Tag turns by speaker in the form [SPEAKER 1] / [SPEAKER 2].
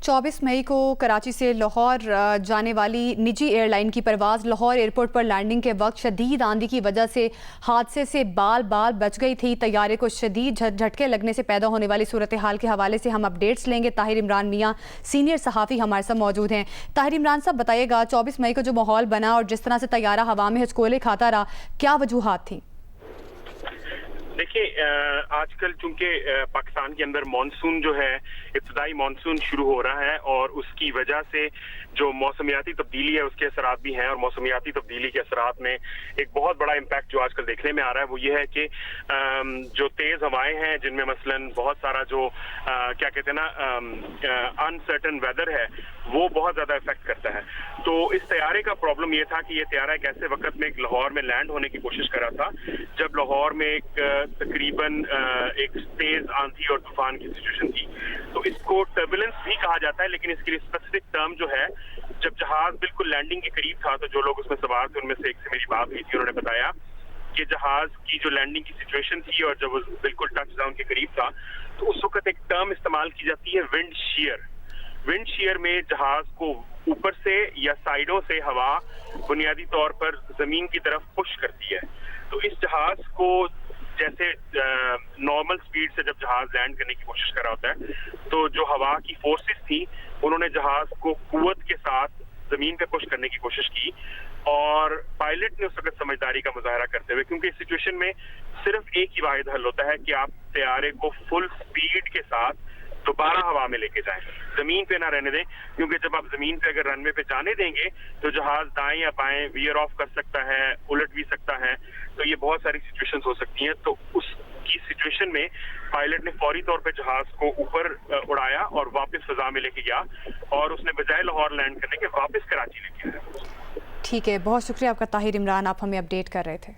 [SPEAKER 1] 24 मई को कराची से लाहौर जाने वाली निजी एयरलाइन की परवाज़ लाहौर एयरपोर्ट पर लैंडिंग के वक्त शदीद आंधी की वजह से हादसे से बाल बाल बच गई थी। तैयारे को शदीद झटके लगने से पैदा होने वाली सूरत हाल के हवाले से हम अपडेट्स लेंगे। ताहिर इमरान मियाँ सीनियर सहाफ़ी हमारे साथ मौजूद हैं। ताहिर इमरान साहब बताइएगा, 24 मई को जो माहौल बना और जिस तरह से तैयारा हवा में हिचकोले खाता रहा, क्या वजूहात थी?
[SPEAKER 2] देखिए, आजकल चूंकि पाकिस्तान के अंदर मानसून जो है, इब्तदाई मानसून शुरू हो रहा है और उसकी वजह से जो मौसमियाती तब्दीली है उसके असरात भी हैं। और मौसमियाती तब्दीली के असरात में एक बहुत बड़ा इम्पैक्ट जो आजकल देखने में आ रहा है वो ये है कि जो तेज़ हवाएं हैं, जिनमें मसलन बहुत सारा जो क्या कहते हैं ना अनसर्टन वेदर है, वो बहुत ज़्यादा इफेक्ट करता है। तो इस तैयारे का प्रॉब्लम ये था कि ये तैयारा एक ऐसे वक्त में एक लाहौर में लैंड होने की कोशिश कर रहा था जब लाहौर में एक तकरीबन एक तेज आंधी और तूफान की सिचुएशन थी। तो इसको टर्बुलेंस भी कहा जाता है, लेकिन इसके लिए स्पेसिफिक टर्म जो है, जब जहाज बिल्कुल लैंडिंग के करीब था तो जो लोग उसमें सवार थे उनमें से एक से मेरी बात हुई थी, उन्होंने बताया कि जहाज की जो लैंडिंग की सिचुएशन थी और जब वो बिल्कुल टच डाउन के करीब था तो उस वक्त एक टर्म इस्तेमाल की जाती है विंड शीयर। विंड शीयर में जहाज को ऊपर से या साइडों से हवा बुनियादी तौर पर जमीन की तरफ पुश करती है। तो इस जहाज को जैसे नॉर्मल स्पीड से जब जहाज लैंड करने की कोशिश कर रहा होता है तो जो हवा की फोर्सेस थी उन्होंने जहाज को कुव्वत के साथ जमीन पे पुश करने की कोशिश की। और पायलट ने उस वक्त समझदारी का मुजाहरा करते हुए, क्योंकि इस सिचुएशन में सिर्फ एक ही वाहिद हल होता है कि आप तैयारे को फुल स्पीड के साथ दोबारा हवा में लेके जाएं, जमीन पे ना रहने दें, क्योंकि जब आप जमीन पे अगर रनवे पे जाने देंगे तो जहाज दाएं या बाएं वियर ऑफ कर सकता है, उलट भी सकता है। तो ये बहुत सारी सिचुएशंस हो सकती हैं। तो उसकी सिचुएशन में पायलट ने फौरी तौर पे जहाज को ऊपर उड़ाया और वापस फिजा में लेके गया और उसने बजाय लाहौर लैंड करने के वापस कराची लेके आया।
[SPEAKER 1] ठीक है, बहुत शुक्रिया आपका ताहिर इमरान, आप हमें अपडेट कर रहे थे।